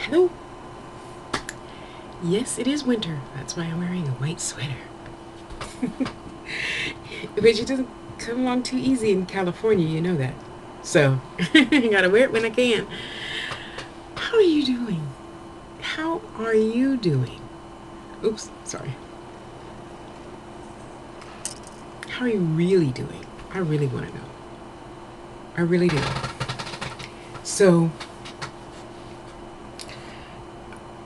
Hello. Yes, it is winter. That's why I'm wearing a white sweater. Which it doesn't come along too easy in California, you know that. So, I gotta wear it when I can. How are you doing? How are you doing? Oops, sorry. How are you really doing? I really want to know. I really do. So,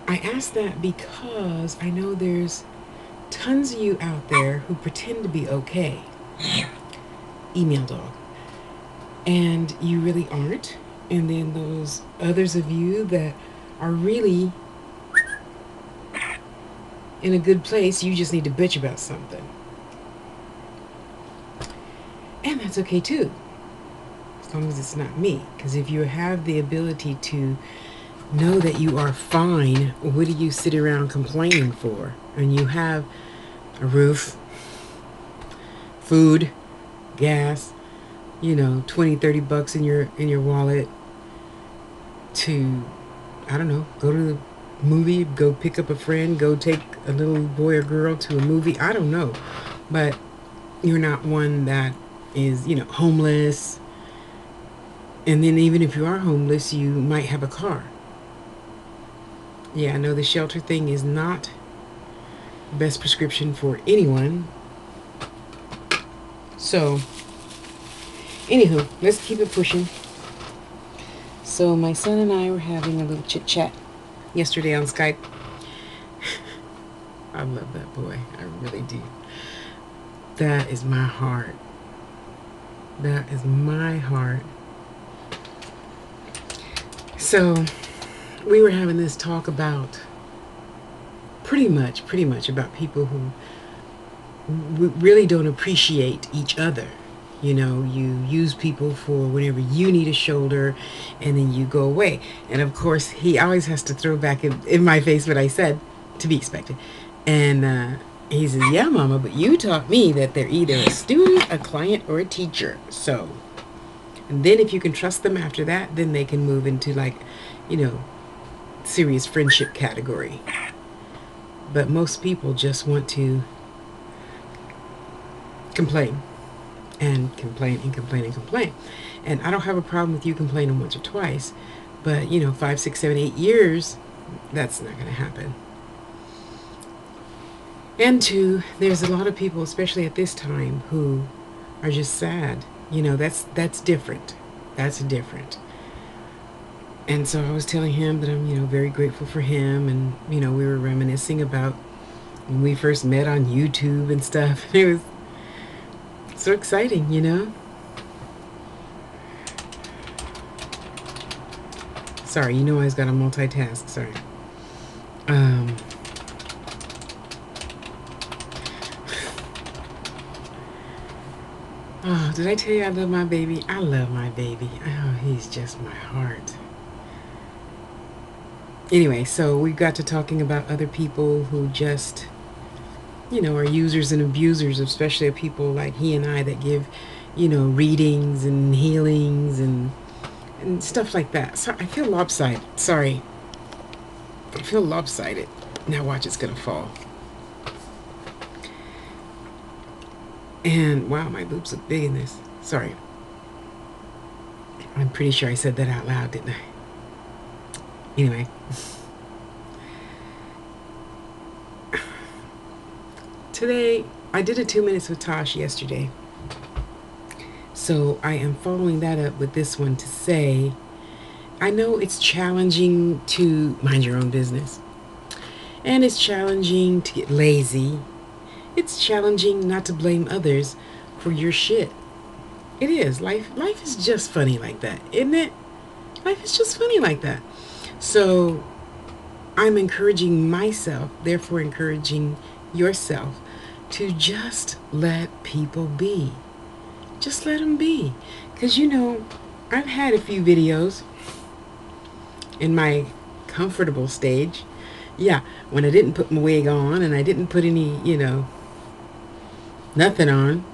I ask that because I know there's tons of you out there who pretend to be okay. Email dog. And you really aren't. And then those others of you that are really in a good place, you just need to bitch about something. And that's okay too, as long as it's not me. Because if you have the ability to know that you are fine, what do you sit around complaining for? And you have a roof, food, gas, 20-30 bucks in your wallet to, I don't know, go to the movie, go pick up a friend, go take a little boy or girl to a movie. I don't know. But you're not one that is, homeless. And then even if you are homeless, you might have a car. Yeah, I know the shelter thing is not the best prescription for anyone. So, anywho, let's keep it pushing. So my son and I were having a little chit chat yesterday on Skype. I love that boy. I really do. That is my heart. That is my heart. So we were having this talk about pretty much about people who really don't appreciate each other. You use people for whenever you need a shoulder, and then you go away. And of course, he always has to throw back in my face what I said, to be expected. And he says, yeah, Mama, but you taught me that they're either a student, a client, or a teacher. So, and then if you can trust them after that, then they can move into serious friendship category. But most people just want to complain and complain and complain and complain. And I don't have a problem with you complaining once or twice, but 5, 6, 7, 8 years, that's not going to happen. And two, there's a lot of people, especially at this time, who are just sad. That's different. That's different. And so I was telling him that I'm, very grateful for him. And, we were reminiscing about when we first met on YouTube and stuff. It was so exciting, Sorry, I was got to multitask. Sorry. Oh, did I tell you I love my baby? I love my baby. Oh, he's just my heart. Anyway, so we got to talking about other people who just, are users and abusers, especially people like he and I that give, readings and healings and stuff like that. So I feel lopsided. Sorry. I feel lopsided. Now watch, it's going to fall. And wow, my boobs look big in this. Sorry. I'm pretty sure I said that out loud, didn't I? Anyway. Today, I did a 2 minutes with Tasha yesterday. So I am following that up with this one to say, I know it's challenging to mind your own business. And it's challenging to get lazy. It's challenging not to blame others for your shit. It is. Life is just funny like that, isn't it? Life is just funny like that. So I'm encouraging myself, therefore encouraging yourself, to just let people be. Just let them be. Because, I've had a few videos in my comfortable stage. Yeah, when I didn't put my wig on and I didn't put any, nothing on.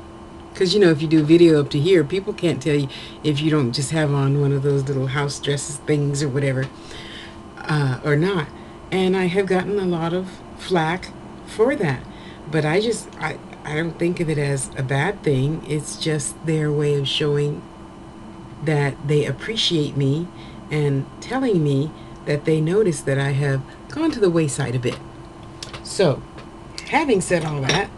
Because, if you do video up to here, people can't tell you if you don't just have on one of those little house dresses things or whatever. or not. And I have gotten a lot of flack for that. But I don't think of it as a bad thing. It's just their way of showing that they appreciate me and telling me that they notice that I have gone to the wayside a bit. So, having said all that,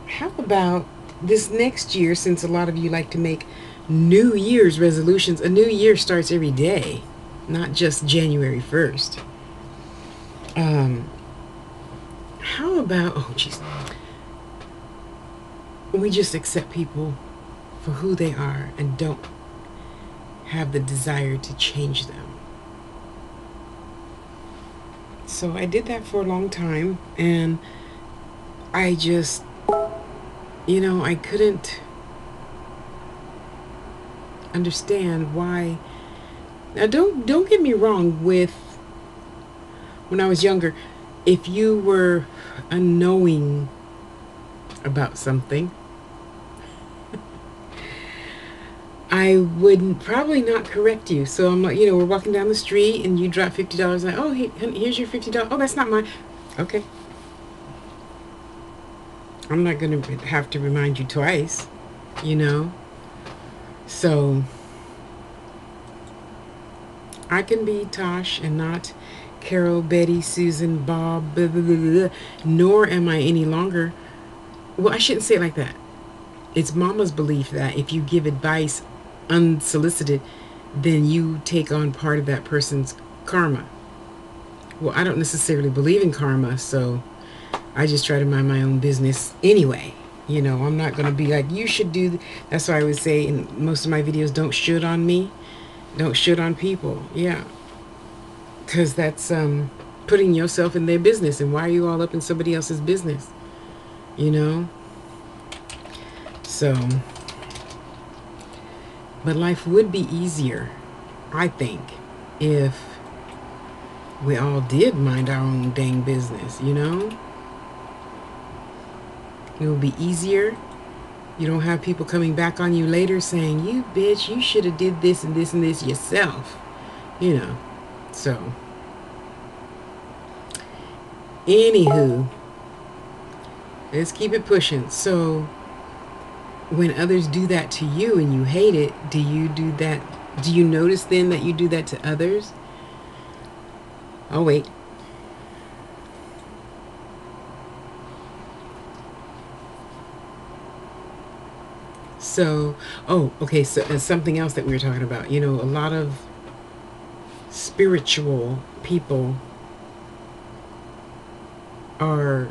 how about this next year, since a lot of you like to make New Year's resolutions? A new year starts every day, not just January 1st. How about, oh, jeez, we just accept people for who they are and don't have the desire to change them. So I did that for a long time, and I just, I couldn't understand why. Now, don't get me wrong. With when I was younger, if you were unknowing about something, I would probably not correct you. So I'm like, we're walking down the street and you drop $50. Like, oh, hey, here's your $50. Oh, that's not mine. Okay. I'm not going to have to remind you twice, So I can be Tosh and not Carol, Betty, Susan, Bob, blah, blah, blah, blah, nor am I any longer. Well, I shouldn't say it like that. It's Mama's belief that if you give advice unsolicited, then you take on part of that person's karma. Well, I don't necessarily believe in karma, so I just try to mind my own business anyway. I'm not going to be like, you should do. That's why I would say in most of my videos, don't should on me. Don't should on people. Yeah. Because that's putting yourself in their business. And why are you all up in somebody else's business? So, but life would be easier, I think, if we all did mind our own dang business, It would be easier. You don't have people coming back on you later saying, you bitch, you should have did this and this and this yourself. So, anywho, let's keep it pushing. So, when others do that to you and you hate it, do you do that? Do you notice then that you do that to others? Oh, wait. So, okay. So, something else that we were talking about, a lot of spiritual people are,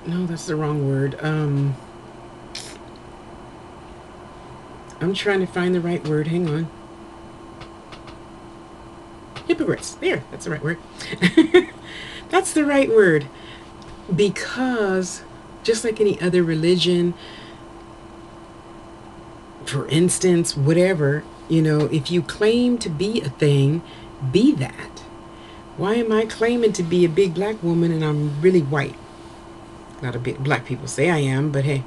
no, that's the wrong word. I'm trying to find the right word. Hang on. Hypocrites. There, that's the right word. That's the right word. Because just like any other religion, for instance, whatever, if you claim to be a thing, be that. Why am I claiming to be a big black woman and I'm really white? A lot of big black people say I am, but hey,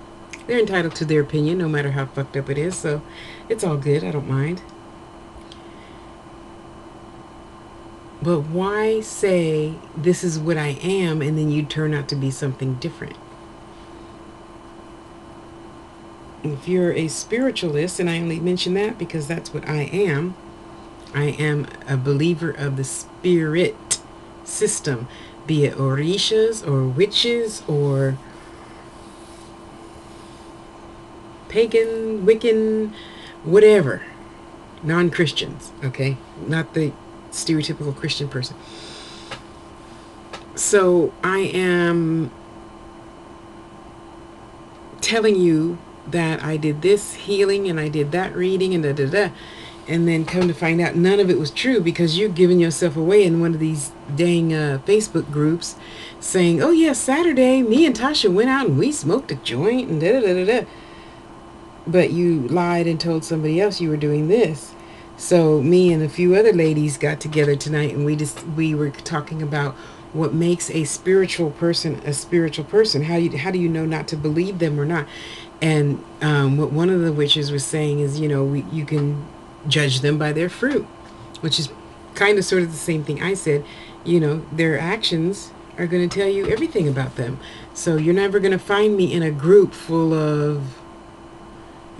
they're entitled to their opinion no matter how fucked up it is, so it's all good. I don't mind. But why say this is what I am and then you turn out to be something different? If you're a spiritualist, and I only mention that because that's what I am a believer of the spirit system, be it orishas or witches or pagan, Wiccan, whatever. Non-Christians, okay? Not the stereotypical Christian person. So I am telling you that I did this healing and I did that reading and and then come to find out none of it was true because you're giving yourself away in one of these dang Facebook groups saying, oh yeah, Saturday me and Tasha went out and we smoked a joint and but you lied and told somebody else you were doing this. So me and a few other ladies got together tonight and we were talking about what makes a spiritual person a spiritual person. How do you know not to believe them or not? And what one of the witches was saying is, you can judge them by their fruit, which is kind of sort of the same thing I said. Their actions are going to tell you everything about them. So you're never going to find me in a group in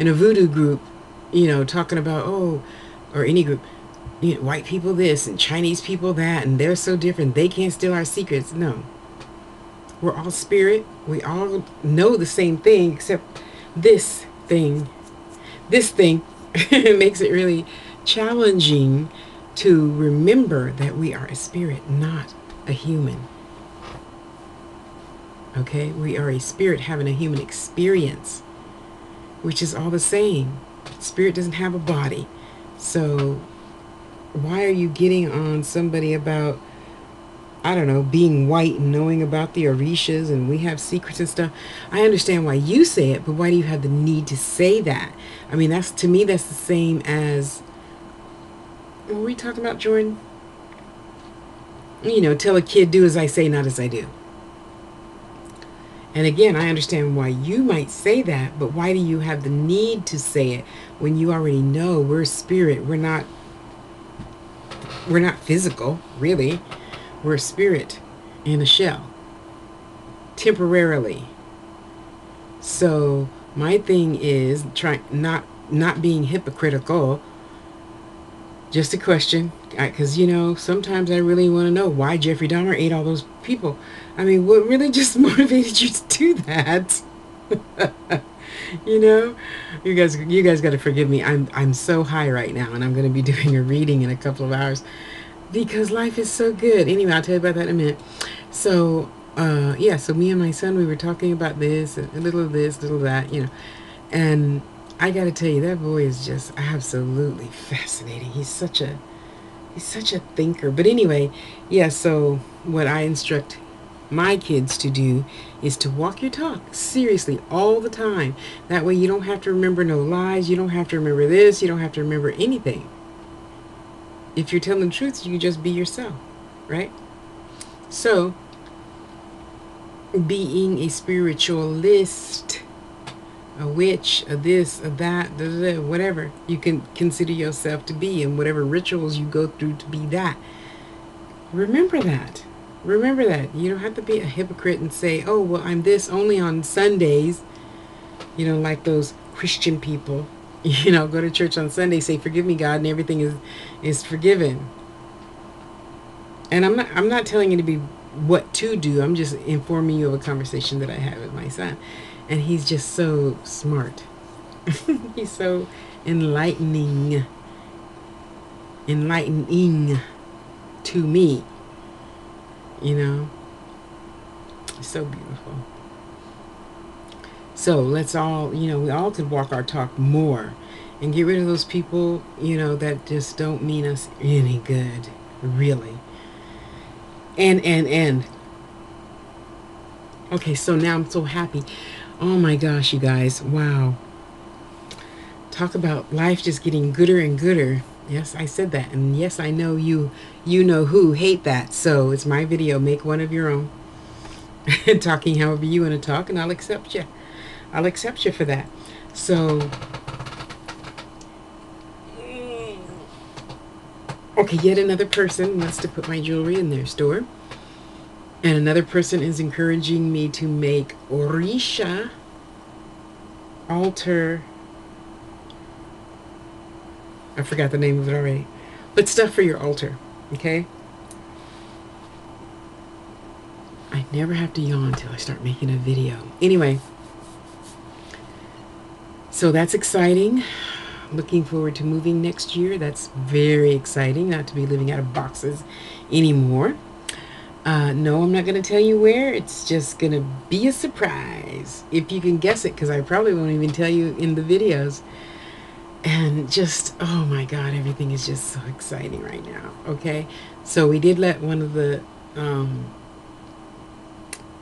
a voodoo group, talking about, oh, or any group, white people this and Chinese people that, and they're so different, they can't steal our secrets. No. We're all spirit. We all know the same thing, except this thing. This thing makes it really challenging to remember that we are a spirit, not a human. Okay? We are a spirit having a human experience, which is all the same. Spirit doesn't have a body. So why are you getting on somebody about, I don't know, being white and knowing about the Orishas and we have secrets and stuff? I understand why you say it, but why do you have the need to say that? I mean, to me, that's the same as, what were we talking about, Jordan? Tell a kid, do as I say, not as I do. And again, I understand why you might say that, but why do you have the need to say it when you already know we're spirit? We're not physical, really. We're a spirit in a shell, temporarily. So my thing is not being hypocritical. Just a question, because sometimes I really want to know why Jeffrey Dahmer ate all those people. I mean, what really just motivated you to do that? You guys got to forgive me. I'm so high right now, and I'm going to be doing a reading in a couple of hours because life is so good. Anyway, I'll tell you about that in a minute. So, so me and my son, we were talking about this, a little of this, little of that, and I got to tell you, that boy is just absolutely fascinating. He's such a thinker. But anyway, so what I instruct my kids to do is to walk your talk seriously all the time. That way you don't have to remember no lies. You don't have to remember this. You don't have to remember anything. If you're telling the truth, you can just be yourself, right? So, being a spiritualist, a witch, a this, a that, whatever you can consider yourself to be, and whatever rituals you go through to be that. Remember that. Remember that. You don't have to be a hypocrite and say, oh, well, I'm this only on Sundays. Like those Christian people. Go to church on Sunday, say, forgive me, God, and everything is forgiven. And I'm not telling you to be what to do. I'm just informing you of a conversation that I had with my son. And he's just so smart. He's so enlightening to me. It's so beautiful. So let's all, we all could walk our talk more and get rid of those people, that just don't mean us any good, really. And. Okay, so now I'm so happy. Oh my gosh, you guys. Wow. Talk about life just getting gooder and gooder. Yes, I said that. And yes, I know you know who hate that. So it's my video. Make one of your own. Talking however you want to talk, and I'll accept you. I'll accept you for that. So, okay, yet another person wants to put my jewelry in their store. And another person is encouraging me to make Orisha altar. I forgot the name of it already. But stuff for your altar, okay? I never have to yawn until I start making a video. Anyway, so that's exciting. Looking forward to moving next year. That's very exciting, not to be living out of boxes anymore. No, I'm not going to tell you where. It's just going to be a surprise. If you can guess it, because I probably won't even tell you in the videos. And just, oh my God, everything is just so exciting right now. Okay, so we did let one of the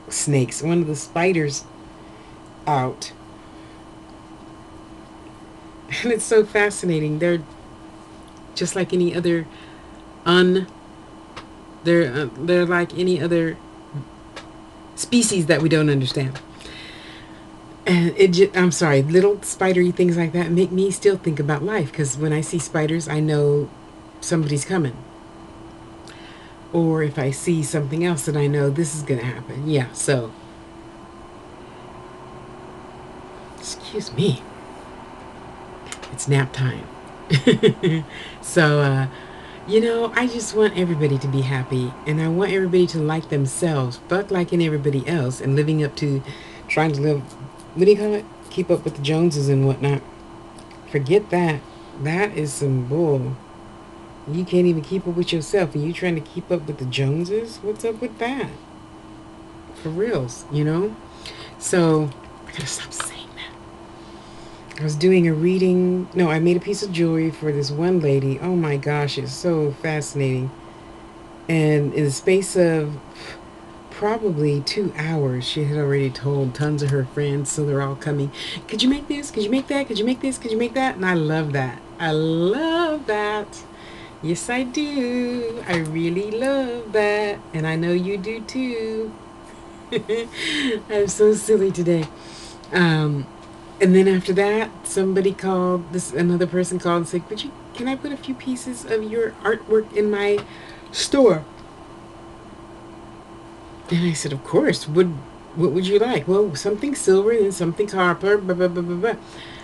snakes, one of the spiders out. And it's so fascinating. They're just like any other they're like any other species that we don't understand. And I'm sorry, little spidery things like that make me still think about life, because when I see spiders, I know somebody's coming. Or if I see something else that I know this is going to happen. Yeah, so, excuse me, it's nap time. So, I just want everybody to be happy, and I want everybody to like themselves, fuck liking everybody else, and living up to trying to live, what do you call it? Keep up with the Joneses and whatnot. Forget that. That is some bull. You can't even keep up with yourself, and you trying to keep up with the Joneses? What's up with that? For reals, you know? So, I gotta stop saying that. I was doing a reading. No, I made a piece of jewelry for this one lady. Oh my gosh, it's so fascinating. And in the space of probably 2 hours, she had already told tons of her friends, so they're all coming. Could you make this? Could you make that? Could you make this? Could you make that? And I love that. I love that. Yes, I do. I really love that. And I know you do too. I'm so silly today. Um, and then after that, somebody called. Another person called and said, Can I put a few pieces of your artwork in my store?" And I said, "Of course. What would you like?" "Well, something silver and something copper." Blah, blah, blah, blah, blah.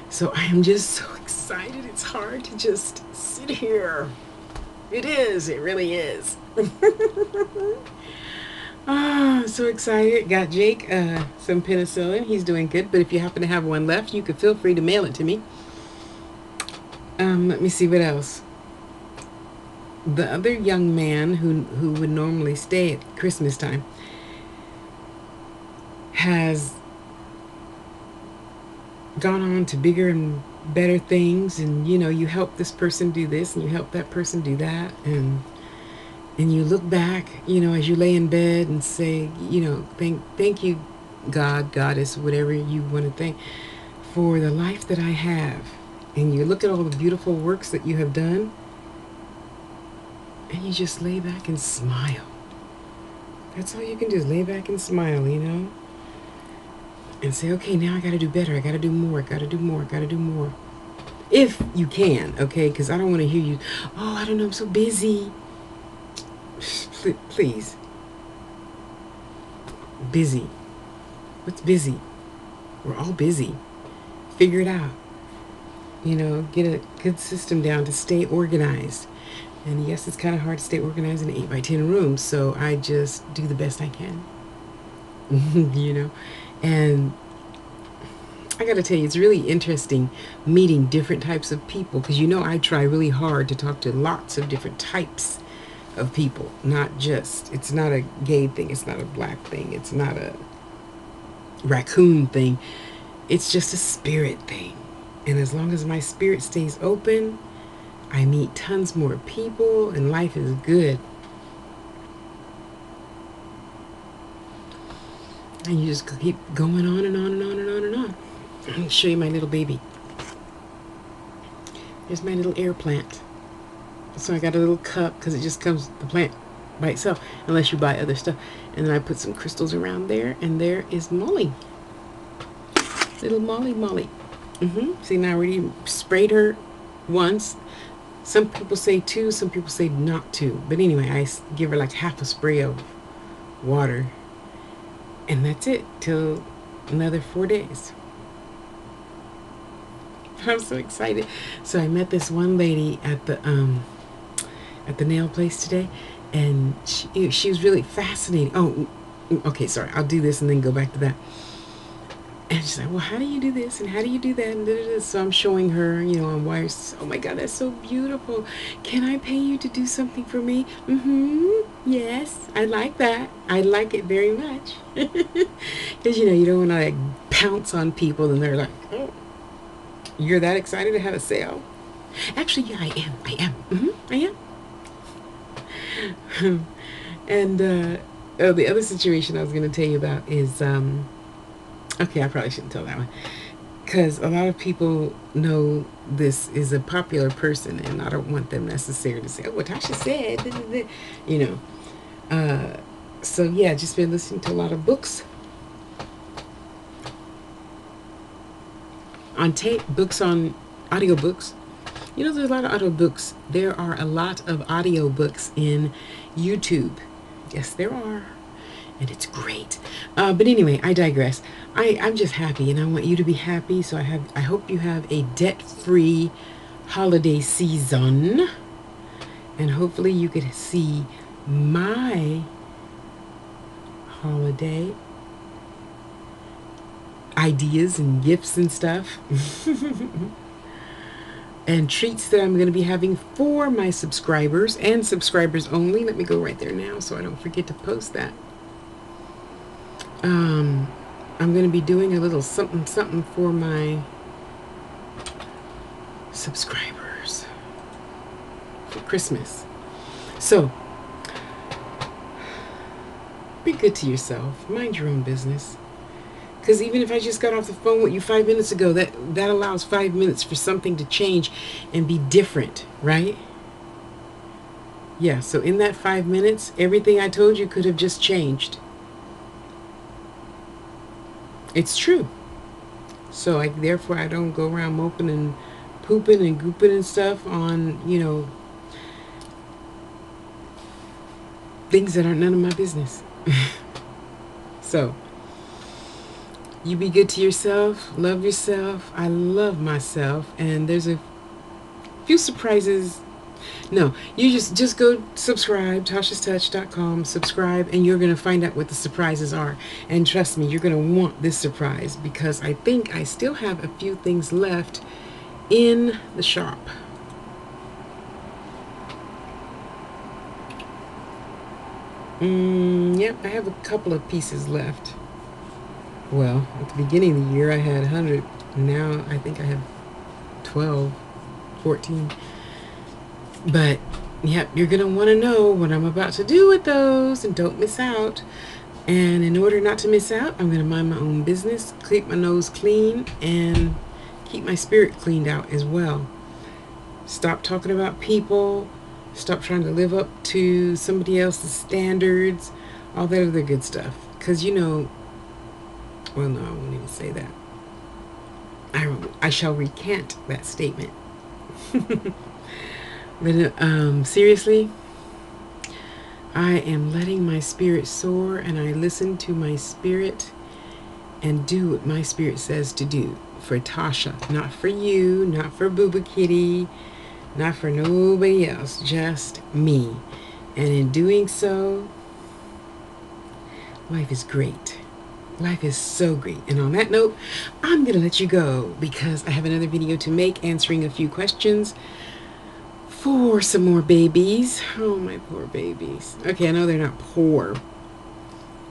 So I am just so excited. It's hard to just sit here. It is. It really is. Ah, I'm so excited. Got Jake some penicillin. He's doing good. But if you happen to have one left, you could feel free to mail it to me. Let me see what else. The other young man who would normally stay at Christmas time has gone on to bigger and better things, and you help this person do this and you help that person do that, and you look back, as you lay in bed and say, thank you, God, Goddess, whatever you want to thank, for the life that I have. And you look at all the beautiful works that you have done, and you just lay back and smile. That's all you can do, is lay back and smile, and say, okay, now I got to do better. I got to do more. I got to do more. I got to do more. If you can, okay? Because I don't want to hear you, "Oh, I don't know, I'm so busy." Please. Busy. What's busy? We're all busy. Figure it out. Get a good system down to stay organized. And yes, it's kind of hard to stay organized in an 8 by 10 room, so I just do the best I can. And I gotta tell you, it's really interesting meeting different types of people, because I try really hard to talk to lots of different types of people. It's not a gay thing, it's not a black thing, it's not a raccoon thing. It's just a spirit thing. And as long as my spirit stays open, I meet tons more people, and life is good. And you just keep going on and on and on and on and on. Let me show you my little baby. Here's my little air plant. So I got a little cup, because it just comes, the plant by itself, unless you buy other stuff. And then I put some crystals around there, and there is Molly. Little Molly. See, now I already sprayed her once. Some people say 2, some people say not 2. But anyway, I give her like half a spray of water. And that's it, till another 4 days. I'm so excited. So I met this one lady at the nail place today, and she was really fascinating. Oh, okay, sorry. I'll do this and then go back to that. And she's like, "Well, how do you do this and how do you do that?" And so I'm showing her, on wires. "Oh my God, that's so beautiful. Can I pay you to do something for me?" "Yes, I like that. I like it very much." Because you don't want to like pounce on people, and they're like, "Oh, you're that excited to have a sale?" Actually, yeah, I am. I am. And the other situation I was going to tell you about is, okay, I probably shouldn't tell that one, because a lot of people know this is a popular person, and I don't want them necessarily to say, "Oh, what Tasha said," So yeah, just been listening to a lot of books. on tape, books on audiobooks. You know, there's a lot of audiobooks. There are a lot of audiobooks in YouTube. Yes, there are. And it's great. But anyway, I digress. I'm just happy, and I want you to be happy. So I hope you have a debt-free holiday season, and hopefully you could see my holiday ideas and gifts and stuff. And treats that I'm going to be having for my subscribers and subscribers only. Let me go right there now so I don't forget to post that. I'm going to be doing a little something for my subscribers for Christmas. So be good to yourself. Mind your own business. Because even if I just got off the phone with you 5 minutes ago, that allows 5 minutes for something to change and be different, right? Yeah, so in that 5 minutes, everything I told you could have just changed. It's true. So therefore I don't go around moping and pooping and gooping and stuff on, things that are none of my business. So you be good to yourself, love yourself. I love myself, and there's a few surprises. No, you just go subscribe, tashaspeaks.com, subscribe, and you're going to find out what the surprises are. And trust me, you're going to want this surprise, because I think I still have a few things left in the shop. Yep, I have a couple of pieces left. Well, at the beginning of the year I had 100. Now I think I have 12, 14. But, yep, you're going to want to know what I'm about to do with those, and don't miss out. And in order not to miss out, I'm going to mind my own business, keep my nose clean, and keep my spirit cleaned out as well. Stop talking about people. Stop trying to live up to somebody else's standards. All that other good stuff. Because, well, no, I won't even say that. I shall recant that statement. But seriously, I am letting my spirit soar, and I listen to my spirit and do what my spirit says to do for Tasha. Not for you, not for Booba Kitty, not for nobody else, just me. And in doing so, life is great. Life is so great. And on that note, I'm going to let you go, because I have another video to make answering a few questions for some more babies. Oh, my poor babies. Okay, I know they're not poor,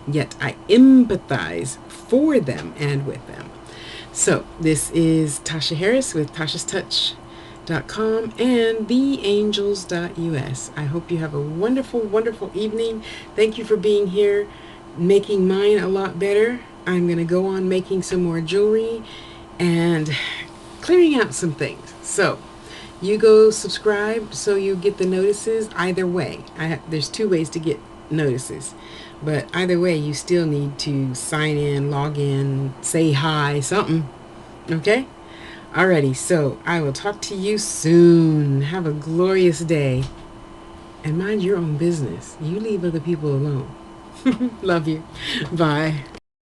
yet I empathize for them and with them. So this is Tasha Harris with tashaspeaks.com and theangels.us. I hope you have a wonderful, wonderful evening. Thank you for being here, making mine a lot better. I'm going to go on making some more jewelry and clearing out some things. So you go subscribe so you get the notices. Either way, there's two ways to get notices, but either way you still need to sign in, log in, say hi, something. Okay? Alrighty, so I will talk to you soon. Have a glorious day, and mind your own business. You leave other people alone. Love you. Bye.